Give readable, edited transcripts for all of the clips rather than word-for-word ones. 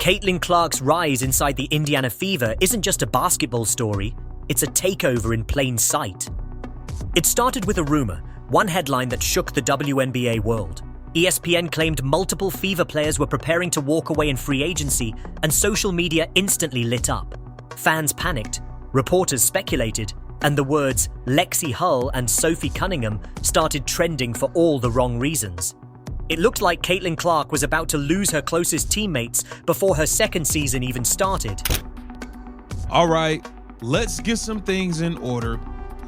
Caitlin Clark's rise inside the Indiana Fever isn't just a basketball story, it's a takeover in plain sight. It started with a rumor, one headline that shook the WNBA world. ESPN claimed multiple Fever players were preparing to walk away in free agency, and social media instantly lit up. Fans panicked, reporters speculated, and the words Lexi Hull and Sophie Cunningham started trending for all the wrong reasons. It looked like Caitlin Clark was about to lose her closest teammates before her second season even started. All right, let's get some things in order.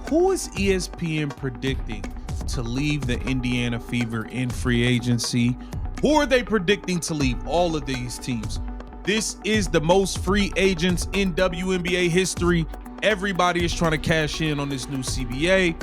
Who is ESPN predicting to leave the Indiana Fever in free agency? Who are they predicting to leave all of these teams? This is the most free agents in WNBA history. Everybody is trying to cash in on this new CBA.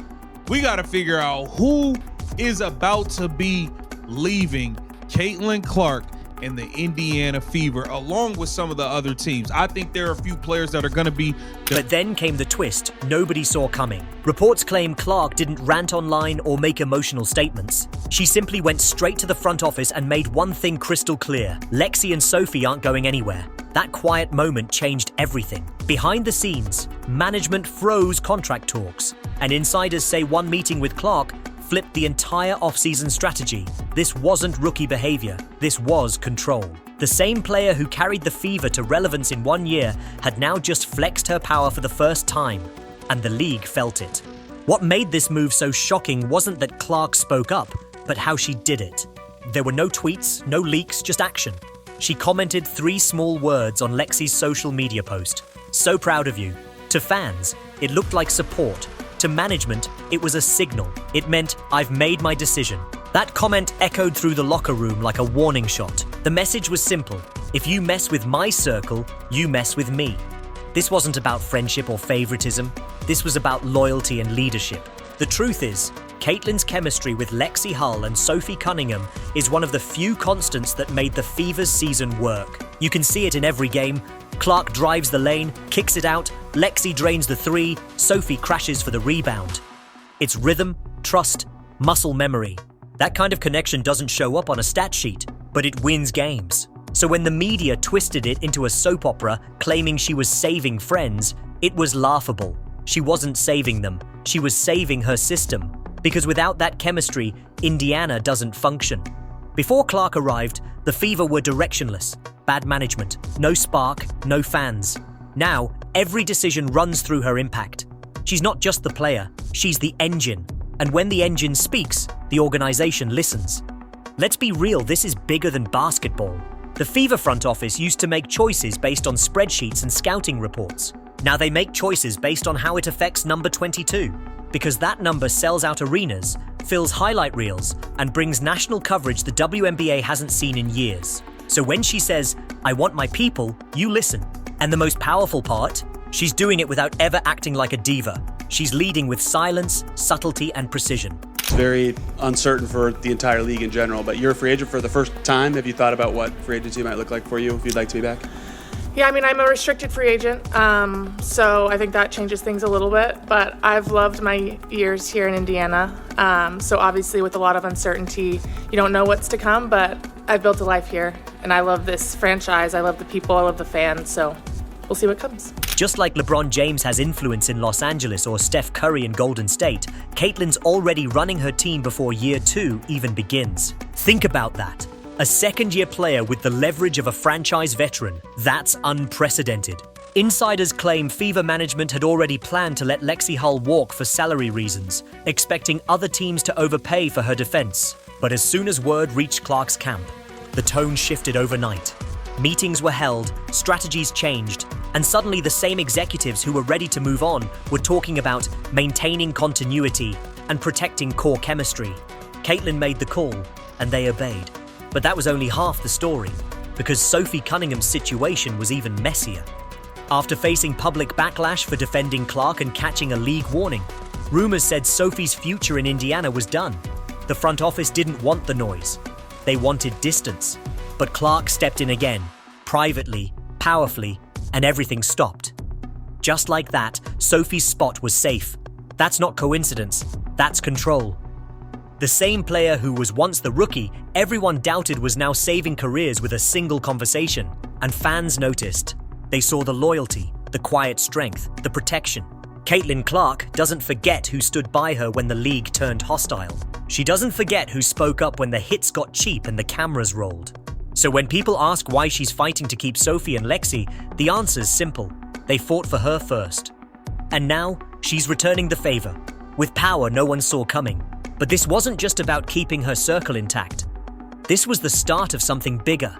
We got to figure out who is about to be leaving Caitlin Clark and the Indiana Fever, along with some of the other teams. I think there are a few players that are going to be... But then came the twist nobody saw coming. Reports claim Clark didn't rant online or make emotional statements. She simply went straight to the front office and made one thing crystal clear. Lexi and Sophie aren't going anywhere. That quiet moment changed everything. Behind the scenes, management froze contract talks, and insiders say one meeting with Clark flipped the entire offseason strategy. This wasn't rookie behavior, this was control. The same player who carried the Fever to relevance in 1 year had now just flexed her power for the first time, and the league felt it. What made this move so shocking wasn't that Clark spoke up, but how she did it. There were no tweets, no leaks, just action. She commented 3 small words on Lexi's social media post. "So proud of you." To fans, it looked like support. To management, it was a signal. It meant, "I've made my decision." That comment echoed through the locker room like a warning shot. The message was simple. If you mess with my circle, you mess with me. This wasn't about friendship or favoritism. This was about loyalty and leadership. The truth is, Caitlin's chemistry with Lexi Hull and Sophie Cunningham is one of the few constants that made the Fever's season work. You can see it in every game. Clark drives the lane, kicks it out, Lexi drains the 3, Sophie crashes for the rebound. It's rhythm, trust, muscle memory. That kind of connection doesn't show up on a stat sheet, but it wins games. So when the media twisted it into a soap opera claiming she was saving friends, it was laughable. She wasn't saving them, she was saving her system. Because without that chemistry, Indiana doesn't function. Before Clark arrived, the Fever were directionless. Bad management, no spark, no fans. Now, every decision runs through her impact. She's not just the player, she's the engine. And when the engine speaks, the organization listens. Let's be real, this is bigger than basketball. The Fever front office used to make choices based on spreadsheets and scouting reports. Now they make choices based on how it affects number 22. Because that number sells out arenas, fills highlight reels, and brings national coverage the WNBA hasn't seen in years. So when she says, "I want my people," you listen. And the most powerful part, she's doing it without ever acting like a diva. She's leading with silence, subtlety, and precision. It's very uncertain for the entire league in general, but you're a free agent for the first time. Have you thought about what free agency might look like for you if you'd like to be back? Yeah, I mean, I'm a restricted free agent, so I think that changes things a little bit, but I've loved my years here in Indiana. So obviously with a lot of uncertainty, you don't know what's to come, but I've built a life here, and I love this franchise. I love the people, I love the fans, so we'll see what comes. Just like LeBron James has influence in Los Angeles or Steph Curry in Golden State, Caitlin's already running her team before year 2 even begins. Think about that. A second-year player with the leverage of a franchise veteran. That's unprecedented. Insiders claim Fever management had already planned to let Lexi Hull walk for salary reasons, expecting other teams to overpay for her defense. But as soon as word reached Clark's camp, the tone shifted overnight. Meetings were held, strategies changed, and suddenly the same executives who were ready to move on were talking about maintaining continuity and protecting core chemistry. Caitlin made the call, and they obeyed. But that was only half the story, because Sophie Cunningham's situation was even messier. After facing public backlash for defending Clark and catching a league warning, rumors said Sophie's future in Indiana was done. The front office didn't want the noise. They wanted distance. But Clark stepped in again, privately, powerfully, and everything stopped. Just like that, Sophie's spot was safe. That's not coincidence, that's control. The same player who was once the rookie everyone doubted was now saving careers with a single conversation. And fans noticed. They saw the loyalty, the quiet strength, the protection. Caitlin Clark doesn't forget who stood by her when the league turned hostile. She doesn't forget who spoke up when the hits got cheap and the cameras rolled. So when people ask why she's fighting to keep Sophie and Lexi, the answer's simple. They fought for her first. And now, she's returning the favor, with power no one saw coming. But this wasn't just about keeping her circle intact. This was the start of something bigger.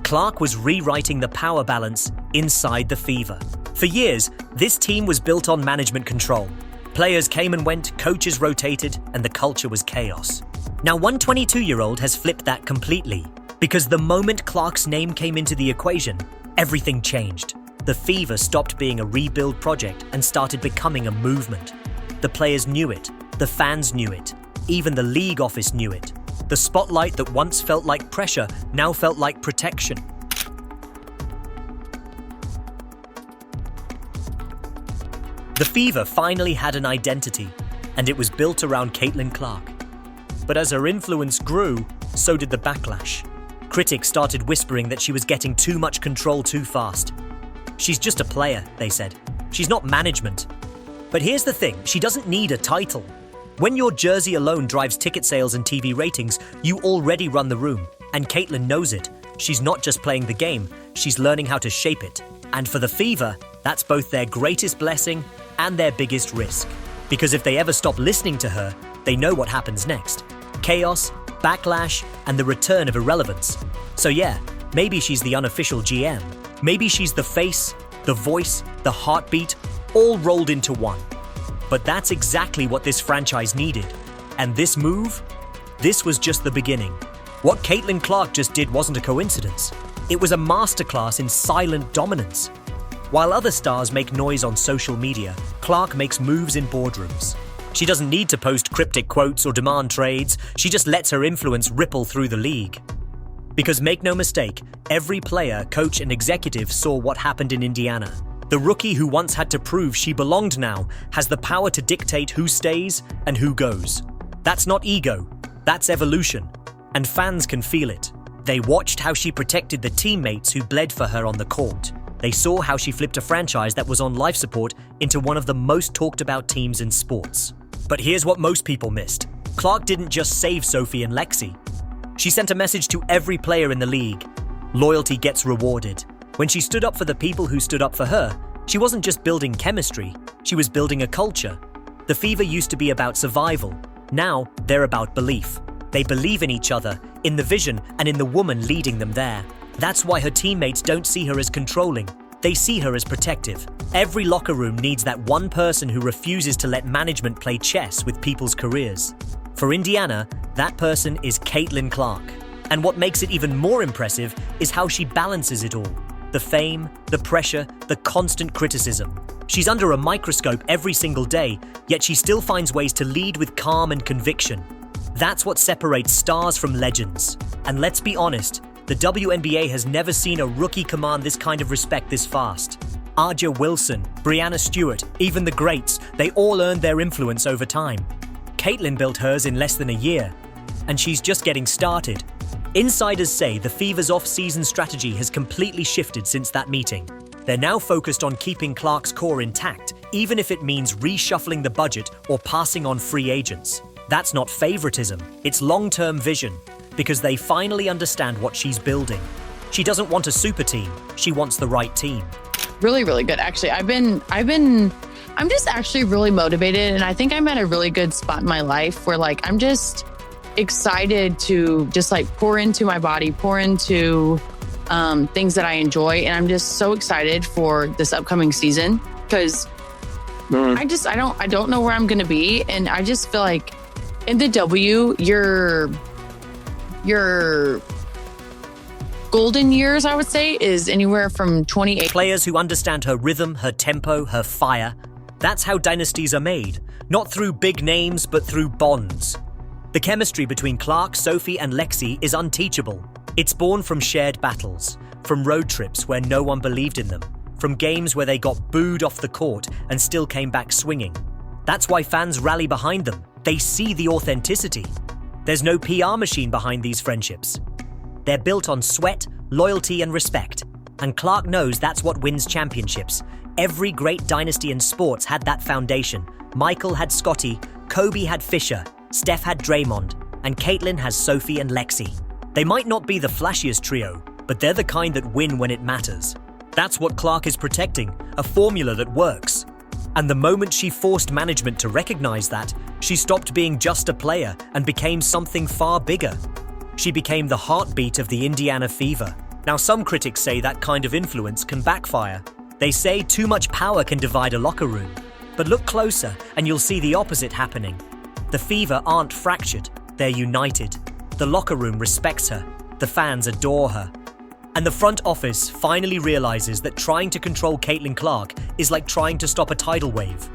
Clark was rewriting the power balance inside the Fever. For years, this team was built on management control. Players came and went, coaches rotated, and the culture was chaos. Now, one 22-year-old has flipped that completely, because the moment Clark's name came into the equation, everything changed. The Fever stopped being a rebuild project and started becoming a movement. The players knew it, the fans knew it, even the league office knew it. The spotlight that once felt like pressure now felt like protection. The Fever finally had an identity, and it was built around Caitlin Clark. But as her influence grew, so did the backlash. Critics started whispering that she was getting too much control too fast. She's just a player, they said. She's not management. But here's the thing, she doesn't need a title. When your jersey alone drives ticket sales and TV ratings, you already run the room. And Caitlin knows it. She's not just playing the game, she's learning how to shape it. And for the Fever, that's both their greatest blessing and their biggest risk. Because if they ever stop listening to her, they know what happens next. Chaos, backlash, and the return of irrelevance. So yeah, maybe she's the unofficial GM. Maybe she's the face, the voice, the heartbeat, all rolled into one. But that's exactly what this franchise needed. And this move? This was just the beginning. What Caitlin Clark just did wasn't a coincidence. It was a masterclass in silent dominance. While other stars make noise on social media, Clark makes moves in boardrooms. She doesn't need to post cryptic quotes or demand trades, she just lets her influence ripple through the league. Because make no mistake, every player, coach, and executive saw what happened in Indiana. The rookie who once had to prove she belonged now has the power to dictate who stays and who goes. That's not ego, that's evolution. And fans can feel it. They watched how she protected the teammates who bled for her on the court. They saw how she flipped a franchise that was on life support into one of the most talked about teams in sports. But here's what most people missed. Clark didn't just save Sophie and Lexi. She sent a message to every player in the league. Loyalty gets rewarded. When she stood up for the people who stood up for her, she wasn't just building chemistry, she was building a culture. The Fever used to be about survival. Now, they're about belief. They believe in each other, in the vision, and in the woman leading them there. That's why her teammates don't see her as controlling. They see her as protective. Every locker room needs that one person who refuses to let management play chess with people's careers. For Indiana, that person is Caitlin Clark. And what makes it even more impressive is how she balances it all. The fame, the pressure, the constant criticism. She's under a microscope every single day, yet she still finds ways to lead with calm and conviction. That's what separates stars from legends. And let's be honest, the WNBA has never seen a rookie command this kind of respect this fast. Aja Wilson, Breanna Stewart, even the greats, they all earned their influence over time. Caitlin built hers in less than a year, and she's just getting started. Insiders say the Fever's off-season strategy has completely shifted since that meeting. They're now focused on keeping Clark's core intact, even if it means reshuffling the budget or passing on free agents. That's not favoritism, it's long-term vision, because they finally understand what she's building. She doesn't want a super team, she wants the right team. Really, really good. Actually, I'm just actually really motivated, and I think I'm at a really good spot in my life where I'm just excited to just pour into my body, pour into things that I enjoy. And I'm just so excited for this upcoming season because I don't know where I'm going to be. And I just feel like in the W, your golden years, I would say, is anywhere from 28. Players who understand her rhythm, her tempo, her fire. That's how dynasties are made. Not through big names, but through bonds. The chemistry between Clark, Sophie, and Lexi is unteachable. It's born from shared battles, from road trips where no one believed in them, from games where they got booed off the court and still came back swinging. That's why fans rally behind them. They see the authenticity. There's no PR machine behind these friendships. They're built on sweat, loyalty, and respect. And Clark knows that's what wins championships. Every great dynasty in sports had that foundation. Michael had Scottie, Kobe had Fisher, Steph had Draymond, and Caitlin has Sophie and Lexi. They might not be the flashiest trio, but they're the kind that win when it matters. That's what Clark is protecting, a formula that works. And the moment she forced management to recognize that, she stopped being just a player and became something far bigger. She became the heartbeat of the Indiana Fever. Now, some critics say that kind of influence can backfire. They say too much power can divide a locker room. But look closer and you'll see the opposite happening. The Fever aren't fractured, they're united. The locker room respects her. The fans adore her. And the front office finally realizes that trying to control Caitlin Clark is like trying to stop a tidal wave.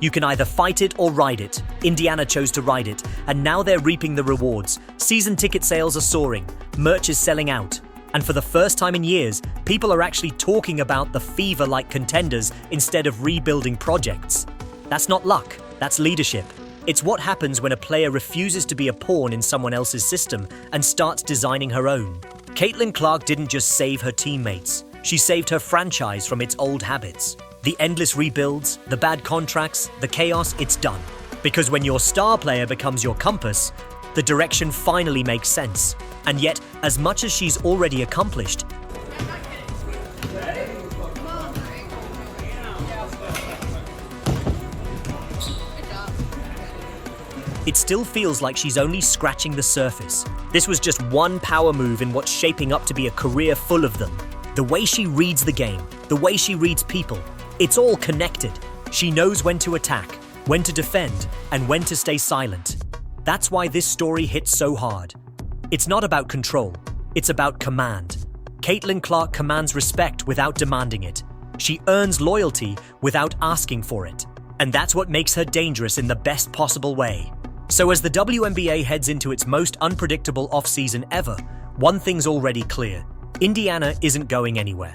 You can either fight it or ride it. Indiana chose to ride it, and now they're reaping the rewards. Season ticket sales are soaring, merch is selling out, and for the first time in years, people are actually talking about the Fever like contenders instead of rebuilding projects. That's not luck, that's leadership. It's what happens when a player refuses to be a pawn in someone else's system and starts designing her own. Caitlin Clark didn't just save her teammates, she saved her franchise from its old habits. The endless rebuilds, the bad contracts, the chaos, it's done. Because when your star player becomes your compass, the direction finally makes sense. And yet, as much as she's already accomplished, it still feels like she's only scratching the surface. This was just one power move in what's shaping up to be a career full of them. The way she reads the game, the way she reads people, it's all connected. She knows when to attack, when to defend, and when to stay silent. That's why this story hits so hard. It's not about control, it's about command. Caitlin Clark commands respect without demanding it. She earns loyalty without asking for it. And that's what makes her dangerous in the best possible way. So as the WNBA heads into its most unpredictable offseason ever, one thing's already clear. Indiana isn't going anywhere.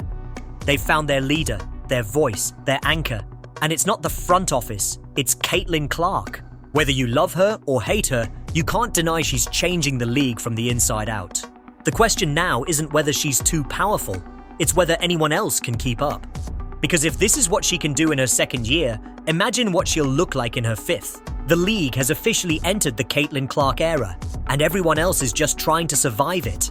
They've found their leader, their voice, their anchor. And it's not the front office, it's Caitlin Clark. Whether you love her or hate her, you can't deny she's changing the league from the inside out. The question now isn't whether she's too powerful, it's whether anyone else can keep up. Because if this is what she can do in her second year, imagine what she'll look like in her fifth. The league has officially entered the Caitlin Clark era, and everyone else is just trying to survive it.